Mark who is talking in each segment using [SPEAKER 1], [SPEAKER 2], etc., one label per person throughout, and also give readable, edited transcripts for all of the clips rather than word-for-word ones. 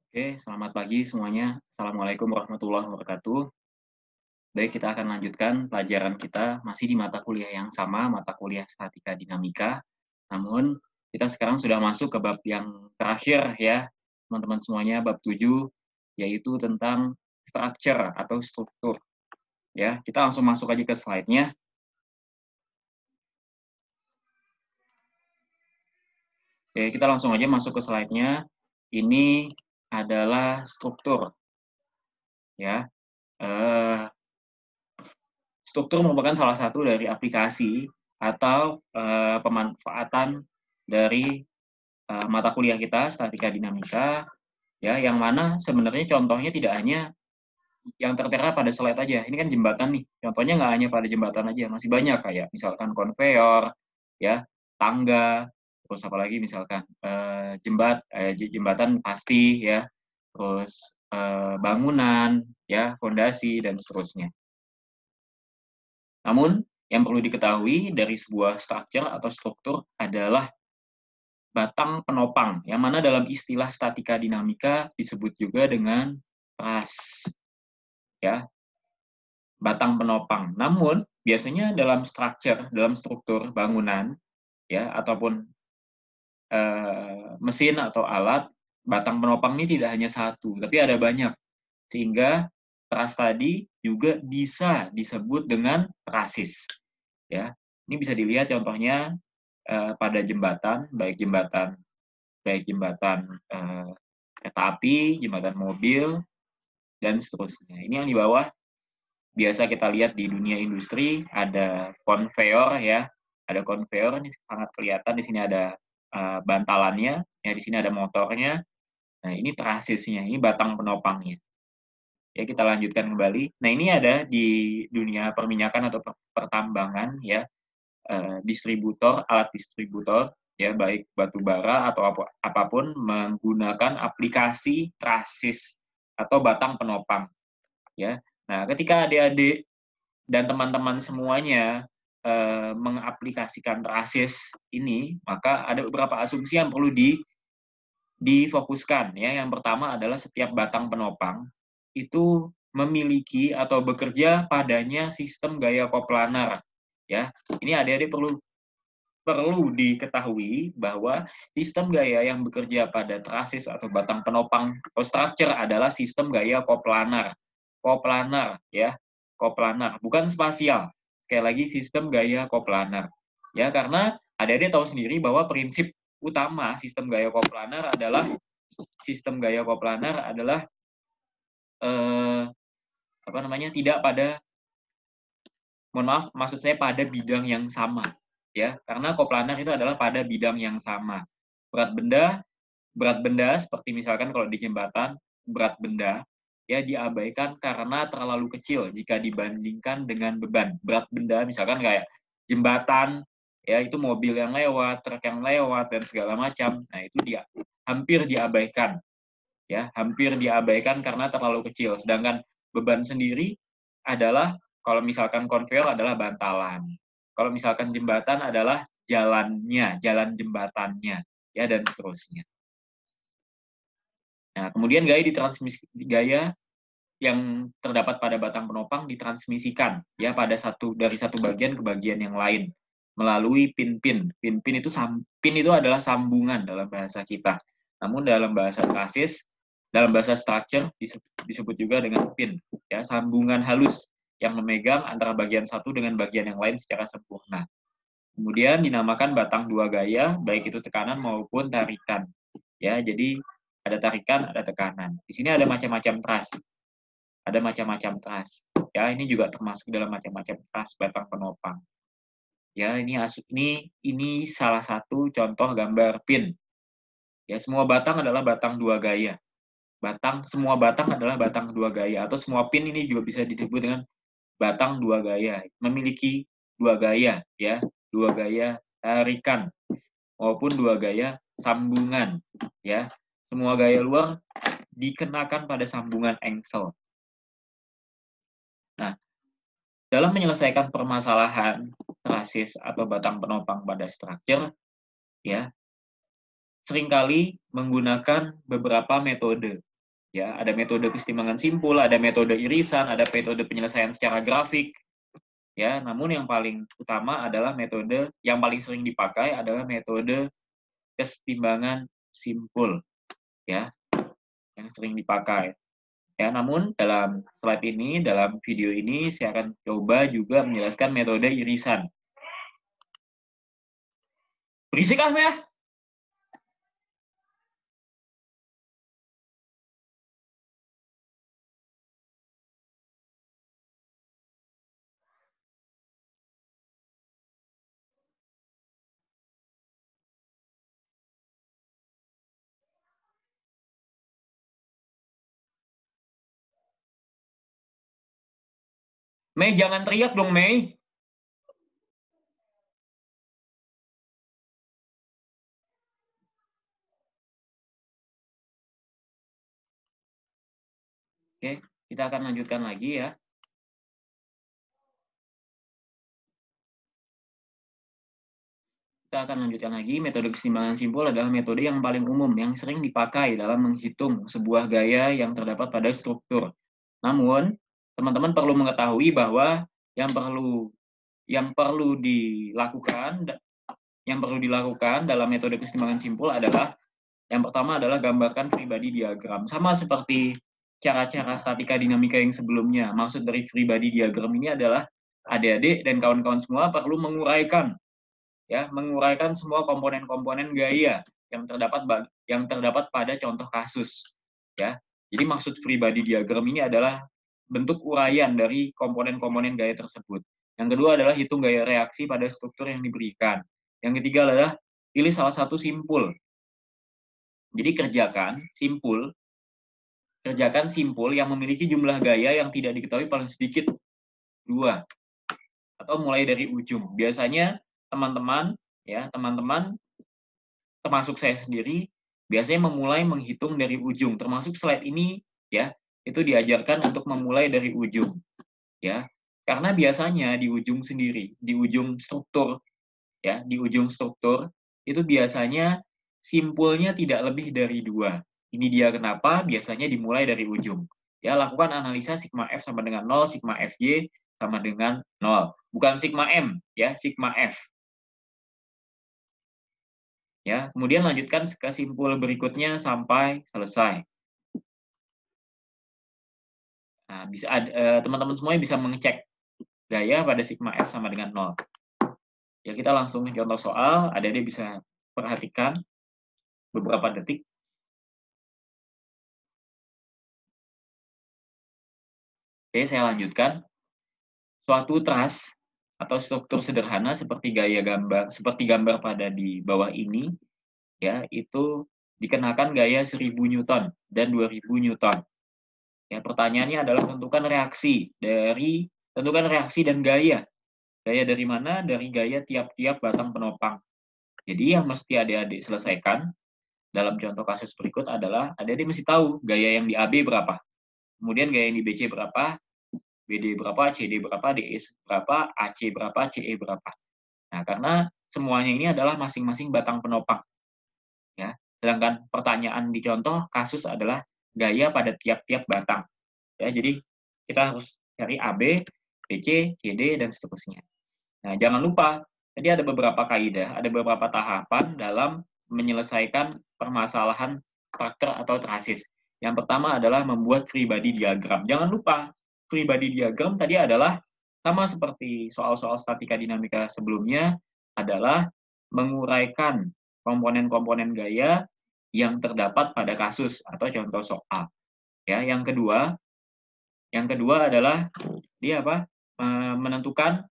[SPEAKER 1] Oke, selamat pagi semuanya. Assalamualaikum warahmatullahi wabarakatuh. Baik, kita akan lanjutkan pelajaran kita masih di mata kuliah yang sama, mata kuliah Statika Dinamika. Namun, kita sekarang sudah masuk ke bab yang terakhir ya, teman-teman semuanya, bab 7, yaitu tentang structure atau struktur. Ya, kita langsung masuk aja ke slide-nya. Oke, kita langsung aja masuk ke slide-nya. Ini adalah struktur ya. Eh, Struktur merupakan salah satu dari aplikasi atau pemanfaatan dari mata kuliah kita, statika dinamika, ya, yang mana sebenarnya contohnya tidak hanya yang tertera pada slide aja. Ini kan jembatan nih, contohnya nggak hanya pada jembatan aja, masih banyak kayak misalkan konveyor, ya, tangga, terus apalagi misalkan jembatan pasti, ya, terus bangunan, ya, fondasi dan seterusnya. Namun, yang perlu diketahui dari sebuah structure atau struktur adalah batang penopang, yang mana dalam istilah statika dinamika disebut juga dengan truss, ya, batang penopang. Namun, biasanya dalam dalam struktur bangunan, ya, ataupun mesin atau alat, batang penopang ini tidak hanya satu, tapi ada banyak. Sehingga truss tadi juga bisa disebut dengan trusses. Ya, ini bisa dilihat contohnya pada jembatan, baik jembatan kereta api, jembatan mobil, dan seterusnya. Ini yang di bawah biasa kita lihat di dunia industri, ada konveyor ya, ada konveyor ini sangat kelihatan, di sini ada bantalannya, ya, di sini ada motornya. Nah, ini trassesnya, ini batang penopangnya. Ya, kita lanjutkan kembali. Nah, ini ada di dunia perminyakan atau pertambangan ya, alat distributor, ya, baik batu bara atau apapun menggunakan aplikasi trusses atau batang penopang, ya. Nah, ketika adik-adik dan teman-teman semuanya mengaplikasikan trusses ini, maka ada beberapa asumsi yang perlu difokuskan, ya. Yang pertama adalah setiap batang penopang itu memiliki atau bekerja padanya sistem gaya koplanar, ya. Ini adik-adik perlu perlu diketahui bahwa sistem gaya yang bekerja pada trusses atau batang penopang atau structure adalah sistem gaya koplanar. Koplanar, ya. Koplanar, bukan spasial. Sekali lagi, sistem gaya koplanar. Ya, karena adik-adik tahu sendiri bahwa prinsip utama sistem gaya koplanar adalah eh, apa namanya, tidak pada, mohon maaf, maksud saya pada bidang yang sama, ya, karena koplanar itu adalah pada bidang yang sama. Berat benda, berat benda seperti misalkan kalau di jembatan, berat benda ya diabaikan karena terlalu kecil jika dibandingkan dengan beban. Berat benda misalkan kayak jembatan, ya, itu mobil yang lewat, truk yang lewat dan segala macam. Nah, itu dia hampir diabaikan, ya, hampir diabaikan karena terlalu kecil. Sedangkan beban sendiri adalah, kalau misalkan konveyor adalah bantalan. Kalau misalkan jembatan adalah jalannya, jalan jembatannya, ya, dan seterusnya. Nah, kemudian gaya yang terdapat pada batang penopang ditransmisikan, ya, dari satu bagian ke bagian yang lain melalui pin-pin. Pin itu adalah sambungan dalam bahasa kita. Namun dalam bahasa structure disebut juga dengan pin, ya, sambungan halus yang memegang antara bagian satu dengan bagian yang lain secara sempurna. Kemudian dinamakan batang dua gaya, baik itu tekanan maupun tarikan. Ya, jadi ada tarikan, ada tekanan. Di sini ada macam-macam truss. Ada macam-macam truss. Ya, ini juga termasuk dalam macam-macam truss batang penopang. Ya, ini salah satu contoh gambar pin. Ya, semua batang adalah batang dua gaya. Semua batang adalah batang dua gaya, atau semua pin ini juga bisa disebut dengan batang dua gaya. Memiliki dua gaya, ya, dua gaya tarikan maupun dua gaya sambungan, ya. Semua gaya luar dikenakan pada sambungan engsel. Nah, dalam menyelesaikan permasalahan trusses atau batang penopang pada structure, ya, seringkali menggunakan beberapa metode. Ya, ada metode kesetimbangan simpul, ada metode irisan, ada metode penyelesaian secara grafik. Ya, namun yang paling utama adalah metode yang paling sering dipakai adalah metode kesetimbangan simpul, ya, yang sering dipakai. Ya, namun dalam slide ini, dalam video ini, saya akan coba juga menjelaskan metode irisan. Berisik ah, ya? Mei, jangan teriak dong, Mei. Oke, kita akan lanjutkan lagi ya. Kita akan lanjutkan lagi, metode kesetimbangan simpul adalah metode yang paling umum, yang sering dipakai dalam menghitung sebuah gaya yang terdapat pada struktur. Namun, teman-teman perlu mengetahui bahwa yang perlu yang perlu dilakukan yang perlu dilakukan dalam metode kesetimbangan simpul adalah yang pertama adalah gambarkan free body diagram. Sama seperti cara-cara statika dinamika yang sebelumnya. Maksud dari free body diagram ini adalah adik-adik dan kawan-kawan semua perlu menguraikan semua komponen-komponen gaya yang terdapat pada contoh kasus, ya. Jadi maksud free body diagram ini adalah bentuk uraian dari komponen-komponen gaya tersebut. Yang kedua adalah hitung gaya reaksi pada struktur yang diberikan. Yang ketiga adalah pilih salah satu simpul. Jadi kerjakan simpul yang memiliki jumlah gaya yang tidak diketahui paling sedikit 2, atau mulai dari ujung. Biasanya teman-teman termasuk saya sendiri biasanya memulai menghitung dari ujung, termasuk slide ini, ya, itu diajarkan untuk memulai dari ujung, ya. Karena biasanya di ujung sendiri, di ujung struktur, ya, di ujung struktur itu biasanya simpulnya tidak lebih dari 2. Ini dia kenapa biasanya dimulai dari ujung. Ya, lakukan analisa sigma F sama dengan 0, sigma Fj sama dengan 0. Bukan sigma M, ya, sigma F. Ya, kemudian lanjutkan ke simpul berikutnya sampai selesai. Nah, teman-teman semuanya bisa mengecek gaya pada sigma F sama dengan 0. Ya, kita langsung contoh soal, adik-adik bisa perhatikan beberapa detik. Oke, saya lanjutkan. Suatu truss atau struktur sederhana seperti gambar pada di bawah ini, ya, itu dikenakan gaya 1000 Newton dan 2000 Newton. Ya, pertanyaannya adalah tentukan reaksi dan gaya. Gaya dari mana? Dari gaya tiap-tiap batang penopang. Jadi yang mesti adik-adik selesaikan dalam contoh kasus berikut adalah adik-adik mesti tahu gaya yang di AB berapa, kemudian gaya yang di BC berapa, BD berapa, CD berapa, DE berapa, AC berapa, CE berapa. Nah, karena semuanya ini adalah masing-masing batang penopang, ya. Sedangkan pertanyaan di contoh kasus adalah gaya pada tiap-tiap batang. Ya, jadi kita harus cari AB, BC, CD dan seterusnya. Nah, jangan lupa, tadi ada beberapa kaidah, ada beberapa tahapan dalam menyelesaikan permasalahan struktur atau trasis. Yang pertama adalah membuat free body diagram. Jangan lupa, free body diagram tadi adalah sama seperti soal-soal statika dinamika sebelumnya, adalah menguraikan komponen-komponen gaya yang terdapat pada kasus atau contoh soal. Ya, yang kedua adalah dia menentukan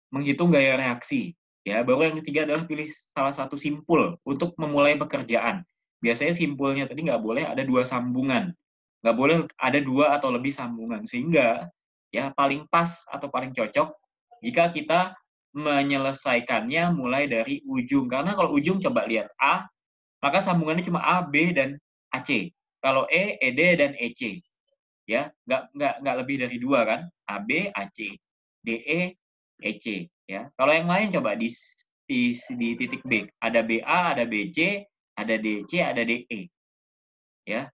[SPEAKER 1] menghitung gaya reaksi. Ya, baru yang ketiga adalah pilih salah satu simpul untuk memulai pekerjaan. Biasanya simpulnya tadi nggak boleh ada 2 sambungan, nggak boleh ada 2 atau lebih sambungan, sehingga ya paling pas atau paling cocok jika kita menyelesaikannya mulai dari ujung. Karena kalau ujung coba lihat A, maka sambungannya cuma A, B, dan AC. Kalau E, ED, dan EC. Ya, nggak lebih dari 2 kan? AB, AC, DE, EC. Ya, kalau yang lain coba di titik B, ada BA, ada BC, ada DC, ada DE. Ya,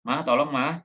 [SPEAKER 1] Ma, tolong, Ma.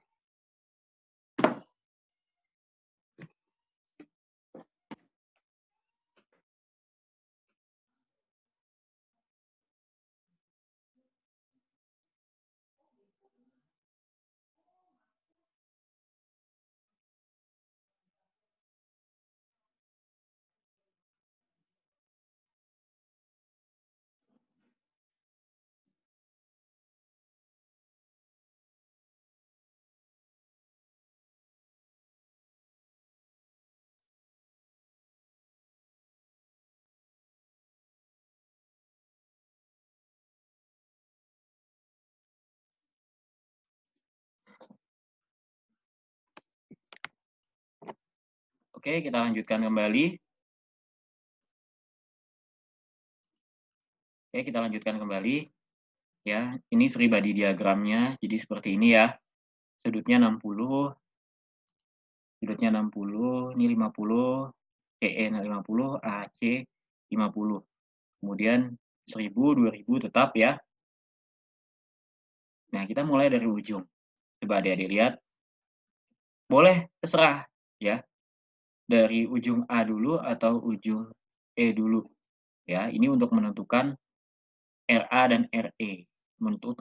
[SPEAKER 1] Oke, kita lanjutkan kembali. Oke, kita lanjutkan kembali. Ya, ini free body diagramnya. Jadi seperti ini ya. Sudutnya 60, sudutnya 60, ini 50, CE 50, AC 50. Kemudian 1000, 2000 tetap ya. Nah, kita mulai dari ujung. Coba adik-adik lihat. Boleh, terserah ya. Dari ujung A dulu atau ujung E dulu. Ya, ini untuk menentukan RA dan RE.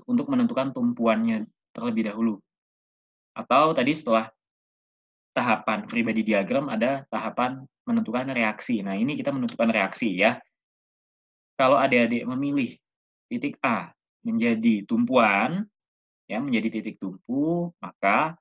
[SPEAKER 1] Untuk menentukan tumpuannya terlebih dahulu. Atau tadi setelah tahapan free body diagram ada tahapan menentukan reaksi. Nah, ini kita menentukan reaksi ya. Kalau adik-adik memilih titik A menjadi tumpuan, ya menjadi titik tumpu, maka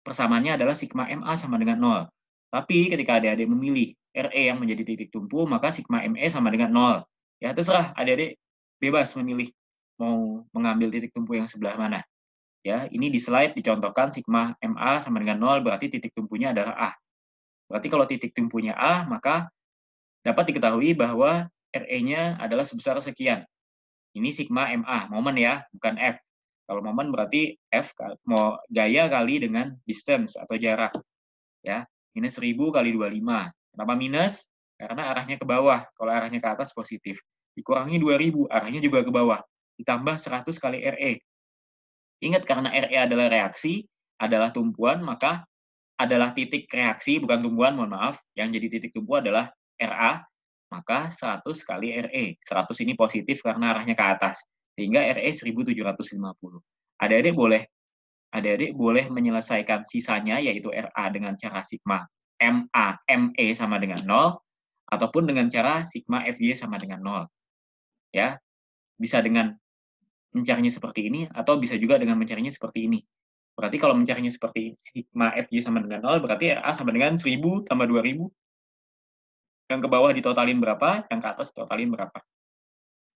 [SPEAKER 1] persamaannya adalah sigma MA sama dengan 0. Tapi ketika adik-adik memilih RE yang menjadi titik tumpu, maka sigma ME sama dengan 0. Ya, terserah adik-adik bebas memilih mau mengambil titik tumpu yang sebelah mana. Ya, ini di slide dicontohkan sigma MA sama dengan 0, berarti titik tumpunya adalah A. Berarti kalau titik tumpunya A, maka dapat diketahui bahwa RE-nya adalah sebesar sekian. Ini sigma MA, momen ya, bukan F. Kalau momen berarti F mau gaya kali dengan distance atau jarak. Ya, minus 1000 kali 25. Kenapa minus? Karena arahnya ke bawah. Kalau arahnya ke atas positif. Dikurangi 2000, arahnya juga ke bawah. Ditambah 100 kali RE. Ingat, karena RE adalah reaksi, adalah tumpuan, maka adalah titik reaksi, bukan tumpuan, mohon maaf. Yang jadi titik tumpu adalah RA, maka 100 kali RE. 100 ini positif karena arahnya ke atas. Sehingga RE 1750. Adik-adik boleh menyelesaikan sisanya, yaitu RA dengan cara sigma ME sama dengan 0, ataupun dengan cara sigma FY sama dengan 0. Ya, bisa dengan mencarinya seperti ini, atau bisa juga dengan mencarinya seperti ini. Berarti kalau mencarinya seperti sigma FY sama dengan 0, berarti RA sama dengan 1000 tambah 2000. Yang ke bawah ditotalin berapa, yang ke atas ditotalin berapa.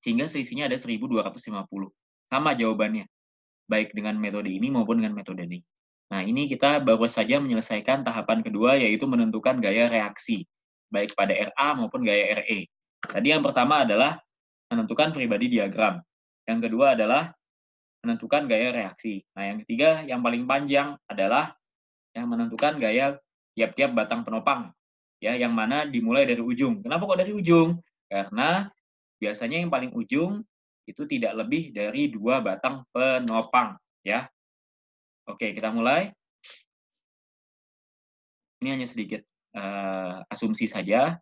[SPEAKER 1] Sehingga selisihnya ada 1250. Sama jawabannya, baik dengan metode ini maupun dengan metode ini. Nah, ini kita baru saja menyelesaikan tahapan kedua, yaitu menentukan gaya reaksi, baik pada RA maupun gaya RE. Tadi yang pertama adalah menentukan free body diagram. Yang kedua adalah menentukan gaya reaksi. Nah, yang ketiga, yang paling panjang adalah yang menentukan gaya tiap-tiap batang penopang. Ya, yang mana dimulai dari ujung. Kenapa kok dari ujung? Karena biasanya yang paling ujung itu tidak lebih dari 2 batang penopang. Ya, oke, kita mulai. Ini hanya sedikit asumsi saja.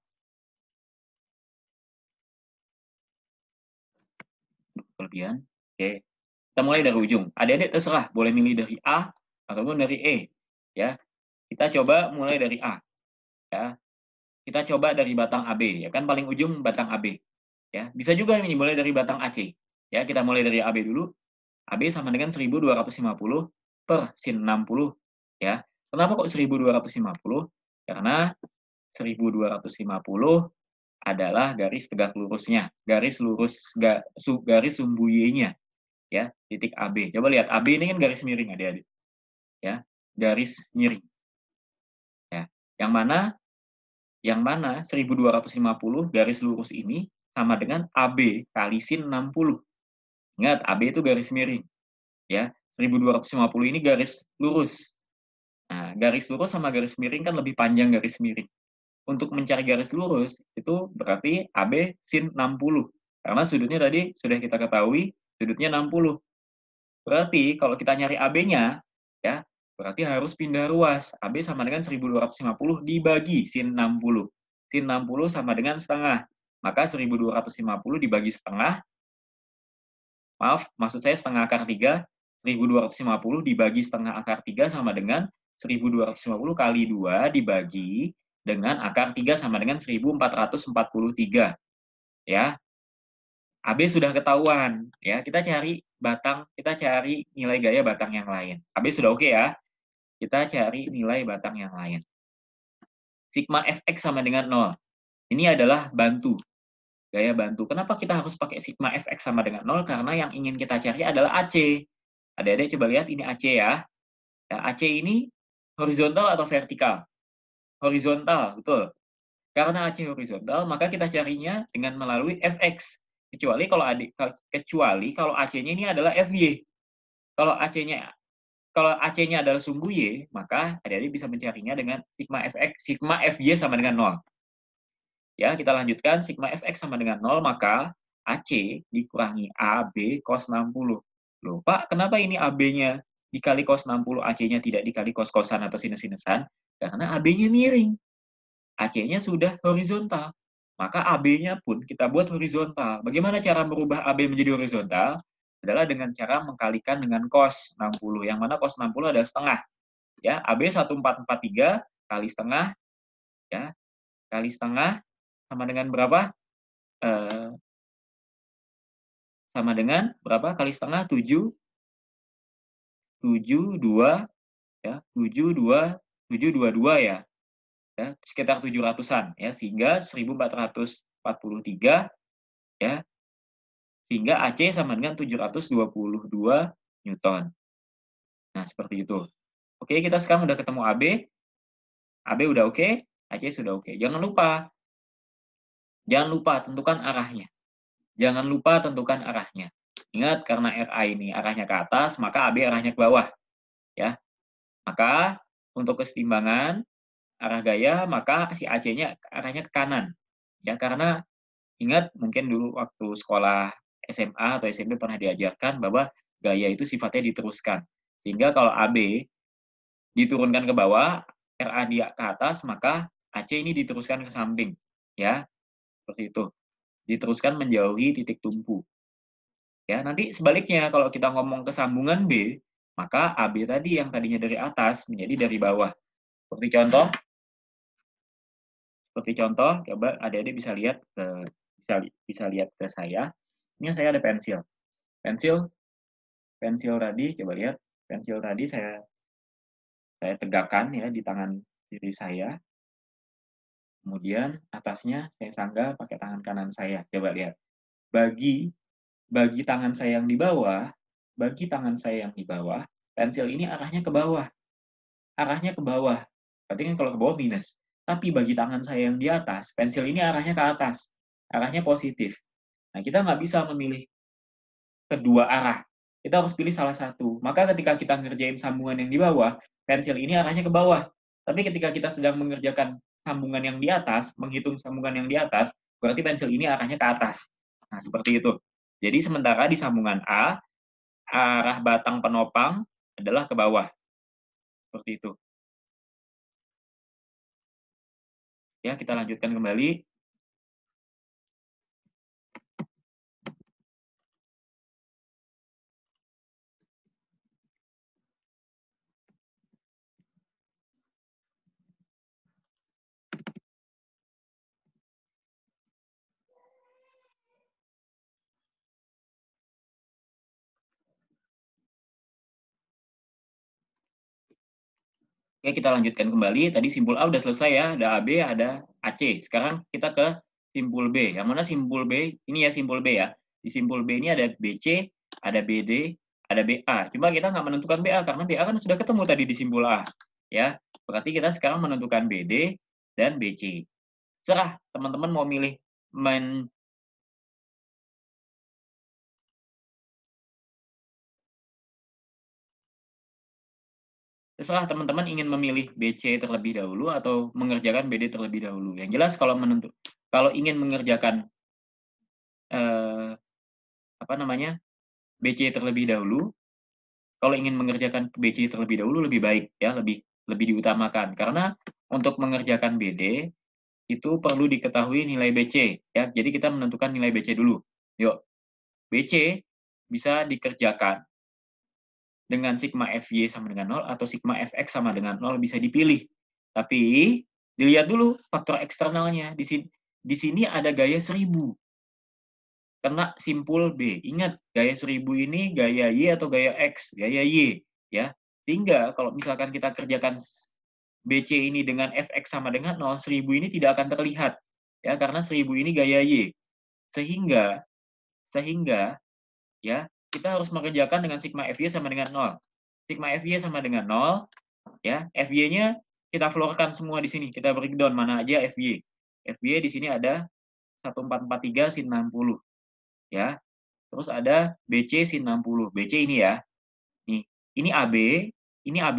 [SPEAKER 1] Kelebihan. Oke. Kita mulai dari ujung. Adik-adik terserah, boleh milih dari A ataupun dari E. Ya. Kita coba mulai dari A. Ya. Kita coba dari batang AB, ya kan paling ujung batang AB. Ya, bisa juga ini mulai dari batang AC. Ya, kita mulai dari AB dulu. AB sama dengan 1250 per sin 60. Ya. Kenapa kok 1250? Karena 1250 adalah garis tegak lurusnya, garis sumbu Y-nya, ya, titik AB. Coba lihat, AB ini kan garis miring, adik-adik. Ya, garis miring. Ya, yang mana 1250 garis lurus ini sama dengan AB kali sin 60. Ingat, AB itu garis miring. Ya, 1250 ini garis lurus. Nah, garis lurus sama garis miring kan lebih panjang garis miring. Untuk mencari garis lurus, itu berarti AB sin 60. Karena sudutnya tadi sudah kita ketahui, sudutnya 60. Berarti kalau kita nyari AB-nya, ya, berarti harus pindah ruas. AB sama dengan 1250 dibagi sin 60. Sin 60 sama dengan setengah. Maka 1250 dibagi setengah, maaf, maksud saya setengah akar 3, 1250 dibagi setengah akar 3 sama dengan 1250 kali 2 dibagi dengan akar 3 sama dengan 1443. Ya, AB sudah ketahuan, ya. Kita cari nilai gaya batang yang lain. AB sudah oke ya. Kita cari nilai batang yang lain. Sigma Fx sama dengan 0. Ini adalah bantu, gaya bantu. Kenapa kita harus pakai sigma Fx sama dengan 0? Karena yang ingin kita cari adalah AC. Adik-adik coba lihat ini AC ya. Ya, AC ini horizontal atau vertikal? Horizontal, betul. Karena AC horizontal, maka kita carinya dengan melalui Fx. Kecuali kalau AC-nya ini adalah Fy. Kalau AC-nya adalah sumbu Y, maka adik-adik bisa mencarinya dengan sigma Fx, sigma Fy sama dengan 0. Ya, kita lanjutkan, sigma Fx sama dengan 0, maka AC dikurangi AB cos 60. Loh, Pak, kenapa ini AB-nya dikali cos 60, AC-nya tidak dikali cos-cosan atau sinus-sinusan? Karena AB-nya miring. AC-nya sudah horizontal. Maka AB-nya pun kita buat horizontal. Bagaimana cara merubah AB menjadi horizontal? Adalah dengan cara mengkalikan dengan cos 60. Yang mana cos 60 adalah setengah. Ya, AB 1443 kali setengah, ya, kali setengah sama dengan berapa? Sama dengan berapa kali setengah? 7, 2, ya, 722 ya. Ya, sekitar 700-an ya, sehingga 1443 ya, sehingga AC sama dengan 722 Newton. Nah, seperti itu. Oke, kita sekarang udah ketemu AB. AB udah oke, AC sudah oke. Jangan lupa tentukan arahnya. Jangan lupa tentukan arahnya. Ingat, karena RA ini arahnya ke atas, maka AB arahnya ke bawah. Ya. Maka untuk kesetimbangan arah gaya, maka si AC-nya arahnya ke kanan. Ya, karena ingat, mungkin dulu waktu sekolah SMA atau SMP pernah diajarkan bahwa gaya itu sifatnya diteruskan. Sehingga kalau AB diturunkan ke bawah, RA dia ke atas, maka AC ini diteruskan ke samping. Ya, seperti itu. Diteruskan menjauhi titik tumpu. Ya, nanti sebaliknya kalau kita ngomong ke sambungan B, maka AB tadi yang tadinya dari atas menjadi dari bawah. Seperti contoh, coba adik-adik bisa lihat ke saya. Ini saya ada pensil. Pensil tadi, coba lihat. Pensil tadi saya tegakkan ya di tangan kiri saya. Kemudian atasnya saya sanggah pakai tangan kanan saya. Coba lihat. Bagi tangan saya yang di bawah, pensil ini arahnya ke bawah. Berarti kan kalau ke bawah minus. Tapi bagi tangan saya yang di atas, pensil ini arahnya ke atas. Arahnya positif. Nah, kita nggak bisa memilih kedua arah. Kita harus pilih salah satu. Maka ketika kita ngerjain sambungan yang di bawah, pensil ini arahnya ke bawah. Tapi ketika kita sedang mengerjakan sambungan yang di atas, menghitung sambungan yang di atas, berarti pensil ini arahnya ke atas. Nah, seperti itu. Jadi sementara di sambungan A, arah batang penopang adalah ke bawah. Seperti itu. Ya, kita lanjutkan kembali. Oke, kita lanjutkan kembali. Tadi simpul A udah selesai ya, ada AB, ada AC. Sekarang kita ke simpul B. Yang mana simpul B? Ini ya simpul B ya. Di simpul B ini ada BC, ada BD, ada BA. Cuma kita nggak menentukan BA karena BA kan sudah ketemu tadi di simpul A. Ya, berarti kita sekarang menentukan BD dan BC. Serah teman-teman mau milih terserah teman-teman ingin memilih BC terlebih dahulu atau mengerjakan BD terlebih dahulu. Yang jelas kalau ingin mengerjakan apa namanya BC terlebih dahulu. Kalau ingin mengerjakan BC terlebih dahulu lebih baik ya, lebih diutamakan. Karena untuk mengerjakan BD itu perlu diketahui nilai BC ya. Jadi kita menentukan nilai BC dulu. Yuk. BC bisa dikerjakan dengan sigma FY sama dengan 0 atau sigma FX sama dengan 0 bisa dipilih. Tapi dilihat dulu faktor eksternalnya. Di sini ada gaya 1000. Kena simpul B. Ingat, gaya 1000 ini gaya Y atau gaya X? Gaya Y. Ya. Sehingga kalau misalkan kita kerjakan BC ini dengan Fx sama dengan 0, 1000 ini tidak akan terlihat. Ya, karena 1000 ini gaya Y. Sehingga ya, kita harus mengerjakan dengan sigma Fy sama dengan 0. Sigma Fy sama dengan 0, ya. Fy-nya kita floorkan semua di sini. Kita breakdown mana aja Fy. Fy di sini ada 1443 sin 60. Ya. Terus ada BC sin 60. BC ini ya. Nih, ini AB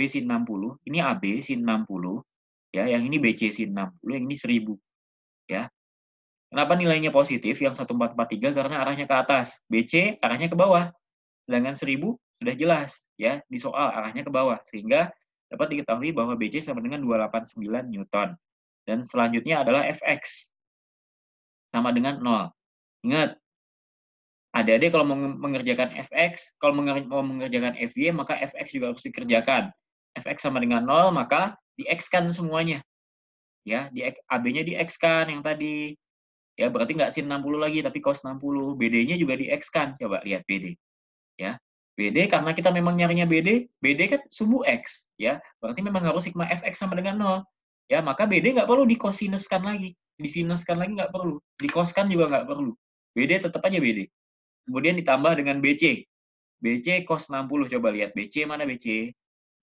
[SPEAKER 1] sin 60, ini AB sin 60. Ya, yang ini BC sin 60, yang ini 1000. Ya. Kenapa nilainya positif yang 1443? Karena arahnya ke atas. BC arahnya ke bawah. Sedangkan 1000 sudah jelas ya di soal arahnya ke bawah. Sehingga dapat diketahui bahwa BC sama dengan 289 Newton. Dan selanjutnya adalah Fx sama dengan 0. Ingat, adik-adik kalau mau mengerjakan Fx, kalau mau mengerjakan Fy, maka Fx juga harus dikerjakan. Fx sama dengan 0, maka di-X-kan semuanya. Ya, AB-nya di-X-kan yang tadi. Ya, berarti nggak sin 60 lagi, tapi cos 60. BD-nya juga di-X-kan. Coba lihat BD. Ya, BD karena kita memang nyarinya BD kan sumbu X. Ya, berarti memang harus sigma Fx sama dengan 0. Ya, maka BD nggak perlu dikosinuskan lagi. Disinuskan lagi nggak perlu. Dikoskan juga nggak perlu. BD tetap aja BD. Kemudian ditambah dengan BC. BC cos 60. Coba lihat BC mana BC.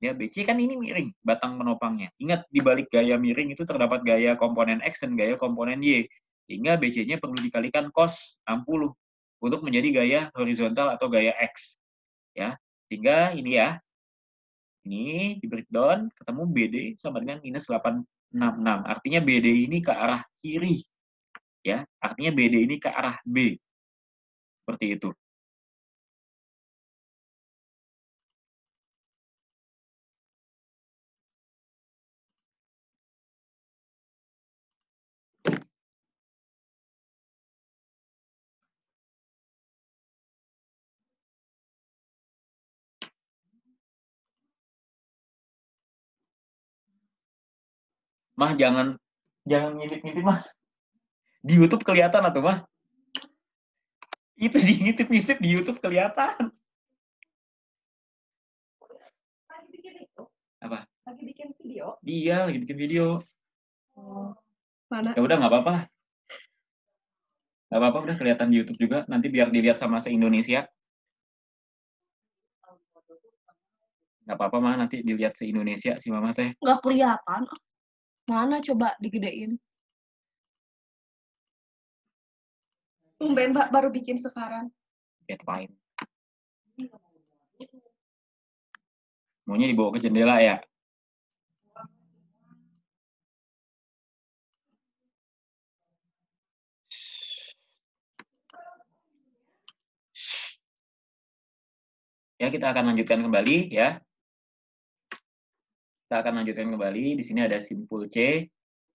[SPEAKER 1] Ya, BC kan ini miring batang penopangnya. Ingat, di balik gaya miring itu terdapat gaya komponen X dan gaya komponen Y. Sehingga BC-nya perlu dikalikan cos 60 untuk menjadi gaya horizontal atau gaya X. Ya, sehingga ini ya. Ini di breakdown ketemu BD sama dengan minus 866. Artinya BD ini ke arah kiri. Ya, artinya BD ini ke arah B. Seperti itu. Mah jangan ngintip-ngintip mah. Di YouTube kelihatan atau mah? Itu di ngintip-ngintip di YouTube kelihatan.
[SPEAKER 2] Lagi bikin itu?
[SPEAKER 1] Apa?
[SPEAKER 2] Lagi bikin video?
[SPEAKER 1] Iya, lagi bikin video.
[SPEAKER 2] Oh, mana?
[SPEAKER 1] Ya udah nggak apa-apa. Nggak apa-apa, udah kelihatan di YouTube juga. Nanti biar dilihat sama se-Indonesia. Nggak apa-apa mah, nanti dilihat se-Indonesia si Mama teh.
[SPEAKER 2] Nggak kelihatan. Mana coba digedein? Tumben Mbak baru bikin sekarang.
[SPEAKER 1] Get fine. Maunya dibawa ke jendela ya? Ya, kita akan lanjutkan kembali ya. Kita akan lanjutkan kembali. Di sini ada simpul C.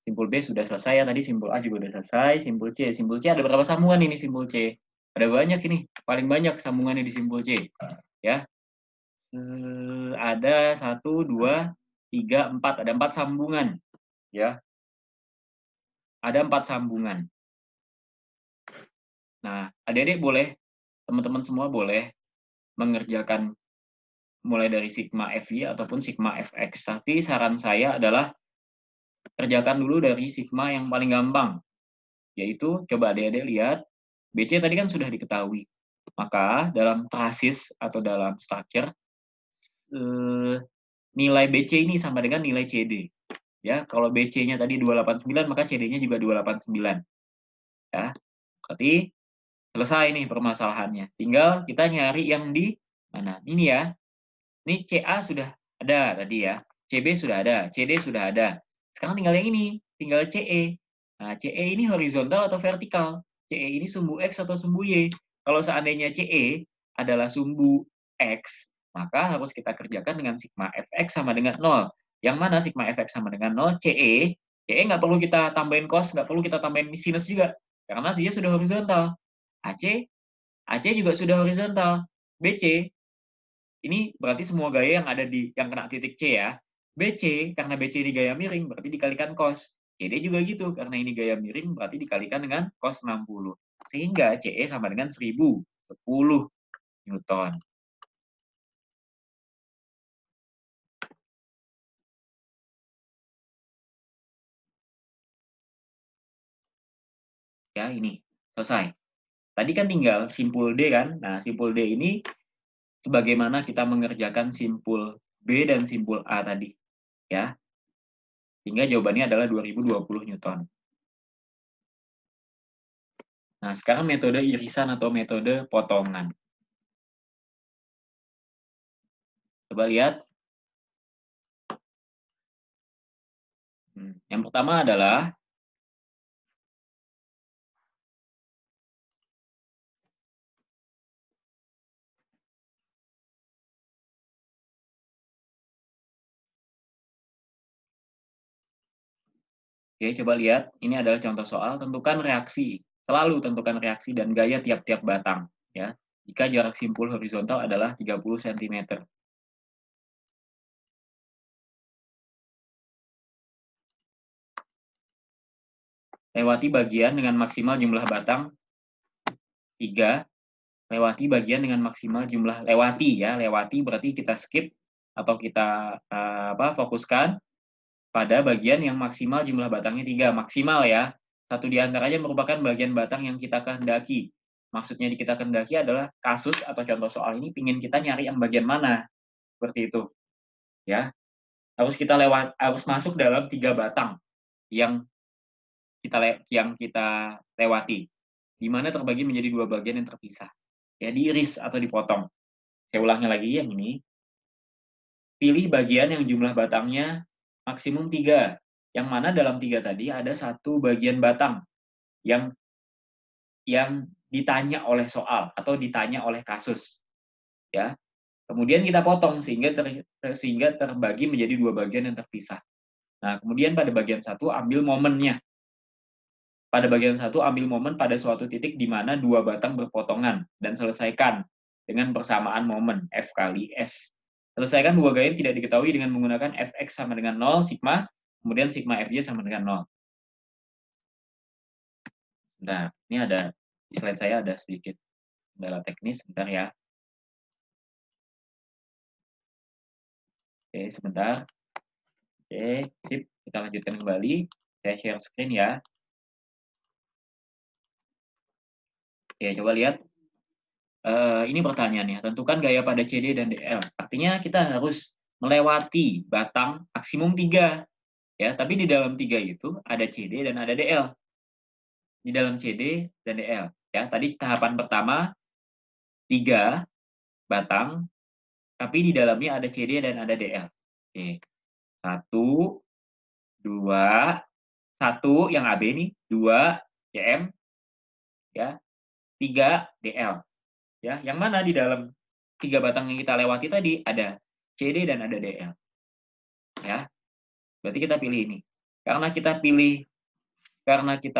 [SPEAKER 1] Simpul B sudah selesai ya. Tadi simpul A juga sudah selesai. Simpul C. Simpul C ada berapa sambungan ini simpul C? Ada banyak ini. Paling banyak sambungannya di simpul C. Ya. Ada 1, 2, 3, 4. Ada 4 sambungan. Ya. Ada 4 sambungan. Nah, adik-adik boleh, teman-teman semua boleh mengerjakan mulai dari sigma FY ataupun sigma FX. Tapi saran saya adalah kerjakan dulu dari sigma yang paling gampang. Yaitu, coba adik-adik lihat, BC tadi kan sudah diketahui. Maka dalam trasis atau dalam structure, nilai BC ini sama dengan nilai CD. Ya, kalau BC-nya tadi 289, maka CD-nya juga 289. Ya, berarti selesai nih permasalahannya. Tinggal kita nyari yang di mana. Ini ya. Ini CA sudah ada tadi ya. CB sudah ada, CD sudah ada. Sekarang tinggal yang ini, tinggal CE. Nah, CE ini horizontal atau vertikal? CE ini sumbu X atau sumbu Y? Kalau seandainya CE adalah sumbu X, maka harus kita kerjakan dengan sigma Fx sama dengan 0. Yang mana sigma Fx sama dengan 0, CE nggak perlu kita tambahin cos, nggak perlu kita tambahin sinus juga, karena dia sudah horizontal. AC juga sudah horizontal. BC, ini berarti semua gaya yang ada di yang kena titik C ya. BC, karena BC ini gaya miring, berarti dikalikan cos. CD juga gitu, karena ini gaya miring, berarti dikalikan dengan cos 60. Sehingga CE sama dengan 1010 Newton. Ya, ini selesai. Tadi kan tinggal simpul D kan. Nah, simpul D ini sebagaimana kita mengerjakan simpul B dan simpul A tadi. Ya. Sehingga jawabannya adalah 2020 Newton. Nah, sekarang metode irisan atau metode potongan. Coba lihat. Yang pertama adalah oke, coba lihat. Ini adalah contoh soal. Tentukan reaksi. Selalu tentukan reaksi dan gaya tiap-tiap batang. Ya, jika jarak simpul horizontal adalah 30 cm. Lewati bagian dengan maksimal jumlah batang 3. Lewati bagian dengan maksimal jumlah lewati berarti kita skip atau kita fokuskan pada bagian yang maksimal jumlah batangnya 3. Maksimal ya. Satu di antaranya merupakan bagian batang yang kita kehendaki. Maksudnya kita kehendaki adalah kasus atau contoh soal ini ingin kita nyari yang bagian mana. Seperti itu. Ya. Harus masuk dalam 3 batang yang kita lewati. Di mana terbagi menjadi 2 bagian yang terpisah. Ya, diiris atau dipotong. Saya ulangi lagi yang ini. Pilih bagian yang jumlah batangnya maksimum 3. Yang mana dalam 3 tadi ada satu bagian batang yang ditanya oleh soal atau ditanya oleh kasus. Ya. Kemudian kita potong sehingga terbagi menjadi 2 bagian yang terpisah. Nah, kemudian pada bagian 1 ambil momennya. Pada bagian 1 ambil momen pada suatu titik di mana 2 batang berpotongan dan selesaikan dengan persamaan momen F kali S. Selesaikan 2 gaya yang tidak diketahui dengan menggunakan Fx sama dengan 0 sigma, kemudian sigma Fy sama dengan 0. Nah, ini ada di slide saya ada sedikit kendala teknis, sebentar ya. Oke, sebentar. Oke, sip. Kita lanjutkan kembali. Saya share screen ya. Oke, coba lihat. Ini pertanyaannya. Tentukan gaya pada CD dan DL. Artinya kita harus melewati batang maksimum 3. Ya, tapi di dalam 3 itu ada CD dan ada DL. Di dalam CD dan DL. Ya, tadi tahapan pertama 3 batang, tapi di dalamnya ada CD dan ada DL. Oke. 1, 2, 1 yang AB nih, 2 CM, ya, 3 DL. Ya, yang mana di dalam 3 batang yang kita lewati tadi ada CD dan ada DL. Ya. Berarti kita pilih ini. Karena kita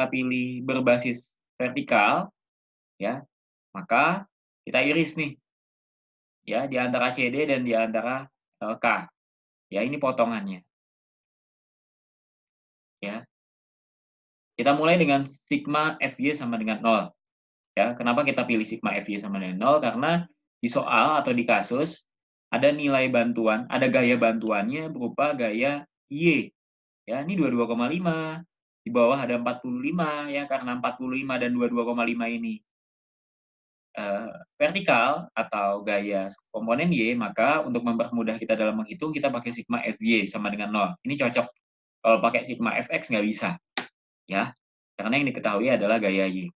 [SPEAKER 1] pilih berbasis vertikal, ya, maka kita iris nih. Ya, di antara CD dan di antara K. Ya, ini potongannya. Ya. Kita mulai dengan sigma Fy sama dengan 0. Ya, kenapa kita pilih sigma Fy sama dengan 0? Karena di soal atau di kasus ada nilai bantuan, ada gaya bantuannya berupa gaya Y. Ya, ini 22,5. Di bawah ada 45 ya, karena 45 dan 22,5 ini vertikal atau gaya komponen Y, maka untuk mempermudah kita dalam menghitung kita pakai sigma Fy sama dengan 0. Ini cocok. Kalau pakai sigma Fx nggak bisa. Ya. Karena yang diketahui adalah gaya Y.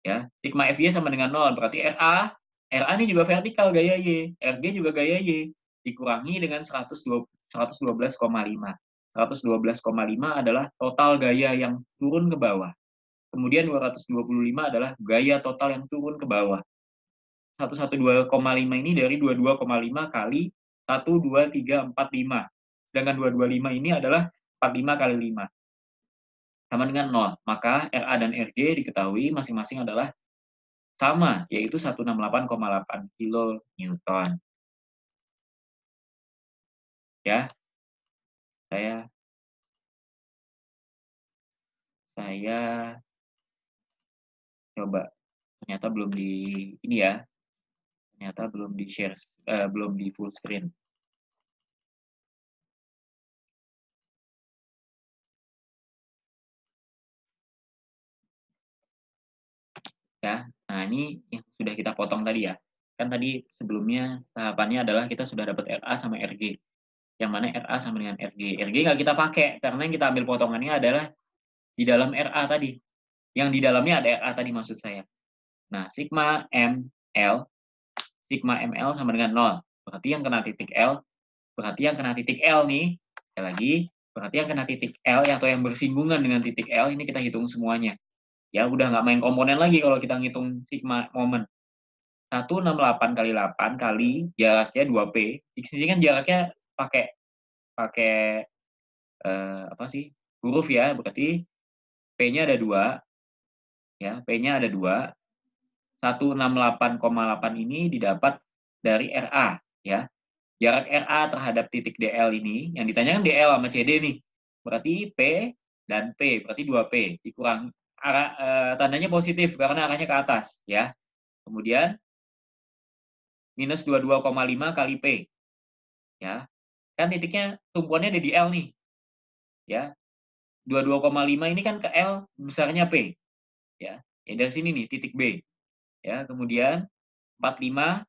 [SPEAKER 1] Ya, sigma Fy sama dengan 0, berarti RA ini juga vertikal gaya Y, RG juga gaya Y, dikurangi dengan 112,5. 112,5 adalah total gaya yang turun ke bawah. Kemudian 225 adalah gaya total yang turun ke bawah. 112,5 ini dari 22,5 kali 1, 2, 3, 4, 5. Sedangkan 225 ini adalah 45 kali 5. Sama dengan 0. Maka RA dan RG diketahui masing-masing adalah sama, yaitu 168,8 kilonewton. Ya, saya coba, ternyata belum di ini ya, ternyata belum di share, belum di full screen. Ya, nah ini yang sudah kita potong tadi ya. Kan tadi sebelumnya tahapannya adalah kita sudah dapat RA sama RG. Yang mana RA sama dengan RG. RG nggak kita pakai, karena yang kita ambil potongannya adalah di dalam RA tadi. Yang di dalamnya ada RA tadi maksud saya. Nah, sigma ML sama dengan 0. Berarti yang kena titik L, berarti yang kena titik L nih, sekali lagi, berarti yang kena titik L atau yang bersinggungan dengan titik L, ini kita hitung semuanya. Ya, udah nggak main komponen lagi kalau kita ngitung sigma momen. 168 kali 8 kali jaraknya 2P. Di sini kan jaraknya pakai apa sih? Huruf ya, berarti P-nya ada 2. Ya, P-nya ada 2. 168,8 ini didapat dari RA, ya. Jarak RA terhadap titik DL ini, yang ditanyakan DL sama CD nih. Berarti P dan P, berarti 2P. Dikurang tandanya positif karena arahnya ke atas, ya. Kemudian minus 22,5 kali P. Ya. Kan titiknya tumpuannya ada di L nih. Ya. 22,5 ini kan ke L besarnya P. Ya. Ya dari sini nih titik B. Ya, kemudian 45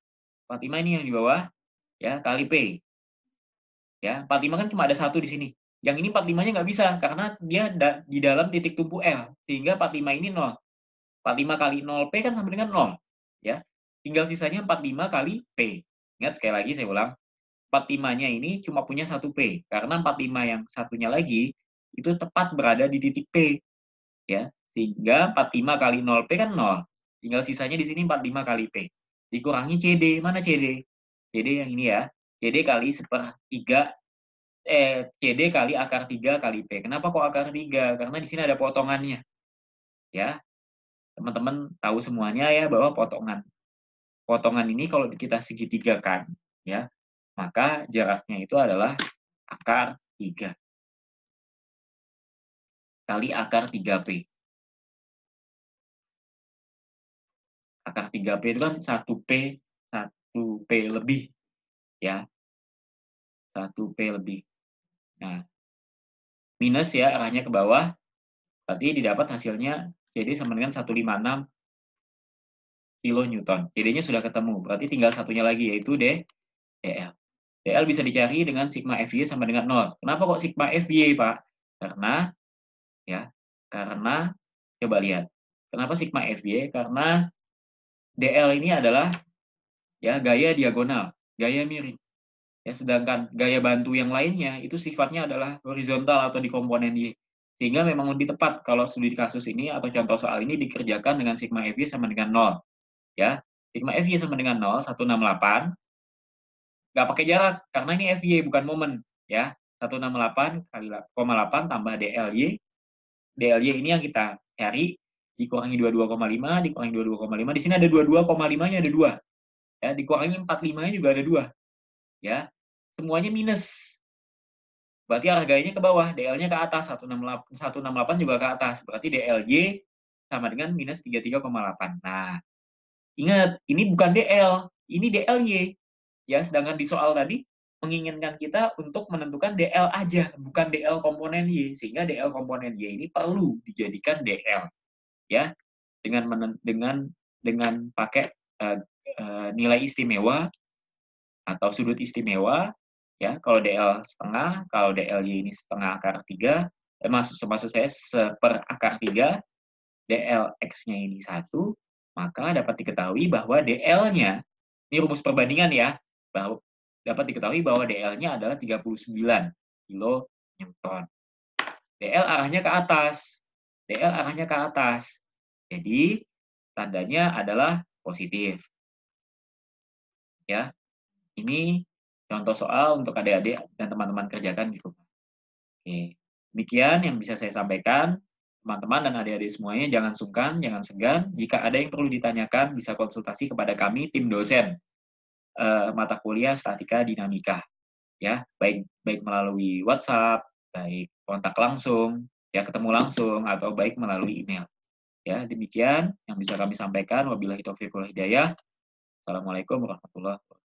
[SPEAKER 1] ini yang di bawah, ya, kali P. Ya, 45 kan cuma ada satu di sini. Yang ini 45-nya nggak bisa karena dia di dalam titik tumpu L, sehingga 45 ini 0. 45 kali 0P kan sama dengan 0. Ya. Tinggal sisanya 45 kali P. Ingat sekali lagi saya ulang, 45-nya ini cuma punya 1P, karena 45 yang satunya lagi itu tepat berada di titik P. Ya. Sehingga 45 kali 0P kan 0. Tinggal sisanya di sini 45 kali P. Dikurangi CD. Mana CD? CD yang ini ya. CD kali sepertiga, CD kali akar 3 kali P. Kenapa kok akar 3? Karena di sini ada potongannya. Ya, teman-teman tahu semuanya ya bahwa potongan ini kalau kita segitigakan, ya, maka jaraknya itu adalah akar 3 kali akar 3P. Akar 3P itu kan 1P lebih, ya, 1P lebih. Nah, minus ya, arahnya ke bawah, berarti didapat hasilnya CD sama dengan 156 kilonewton. CD-nya sudah ketemu, berarti tinggal satunya lagi, yaitu DL. DL bisa dicari dengan sigma FY sama dengan 0. Kenapa kok sigma FY, Pak? Karena, coba lihat. Kenapa sigma FY? Karena DL ini adalah ya gaya diagonal, gaya miring. Ya, sedangkan gaya bantu yang lainnya itu sifatnya adalah horizontal atau di komponen Y. Sehingga memang lebih tepat kalau studi kasus ini atau contoh soal ini dikerjakan dengan sigma FY sama dengan 0. Ya, sigma FY sama dengan 0, 168. Nggak pakai jarak, karena ini FY bukan momen. Ya, 168 kali 8 tambah DLY. DLY ini yang kita cari, dikurangi 22,5, dikurangi 22,5. Di sini ada 22,5-nya ada 2. Ya, dikurangi 45-nya juga ada 2. Ya, semuanya minus. Berarti arah gayanya ke bawah, DL-nya ke atas, 168 juga ke atas. Berarti DLY sama dengan minus 33,8. Nah, ingat, ini bukan DL, ini DLY. Ya, sedangkan di soal tadi menginginkan kita untuk menentukan DL aja, bukan DL komponen Y, sehingga DL komponen Y ini perlu dijadikan DL. Ya, dengan pakai nilai istimewa atau sudut istimewa. Ya, kalau DL setengah, kalau DLY ini setengah akar 3, maksud saya seper akar 3, DLX-nya ini 1, maka dapat diketahui bahwa DL-nya, ini rumus perbandingan ya, bahwa dapat diketahui bahwa DL-nya adalah 39 kilonewton. DL arahnya ke atas. DL arahnya ke atas. Jadi, tandanya adalah positif. Ya, ini contoh soal untuk adik-adik dan teman-teman kerjakan di rumah. Oke, demikian yang bisa saya sampaikan. Teman-teman dan adik-adik semuanya jangan sungkan, jangan segan. Jika ada yang perlu ditanyakan, bisa konsultasi kepada kami, tim dosen mata kuliah Statika Dinamika. Ya, baik baik melalui WhatsApp, baik kontak langsung, ya ketemu langsung, atau baik melalui email. Ya, demikian yang bisa kami sampaikan. Wabillahi taufiq wal hidayah. Assalamualaikum warahmatullahi wabarakatuh.